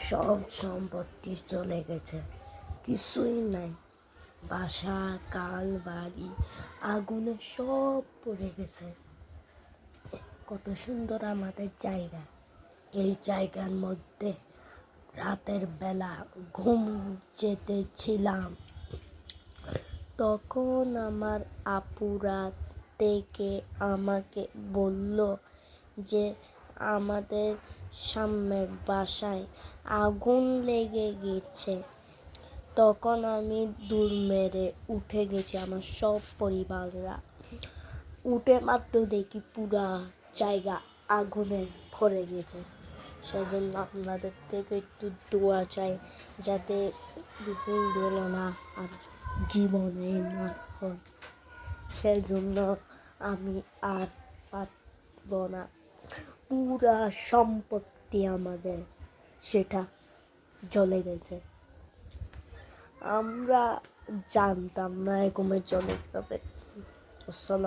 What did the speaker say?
সব সম্পত্তি চলে গেছে, কিছুই নাই। বাসা, কাল বাড়ি আগুনে সব পড়ে গেছে। কত সুন্দর আমাদের জায়গা। এই জায়গার মধ্যে রাতের বেলা ঘুম যেতেছিলাম, তখন আমার আপুরা থেকে আমাকে বলল যে আমাদের সামনের বাসায় আগুন লেগে গেছে। তখন আমি দৌড় মেরে উঠে গেছি, আমার সব পরিবাররা উঠে মাত্র দেখি পুরা জায়গা আগুনে ভরে গেছে। সেজন্য আপনাদের থেকে একটু দোয়া চাই, যাতে বিসমিল্লাহ না আর জীবনে না হয়। সেজন্য আমি আর পারব না। পুরা সম্পত্তি আমাদের সেটা জ্বলে গেছে। আমরা জানতাম না এরকমে চলে যাবে।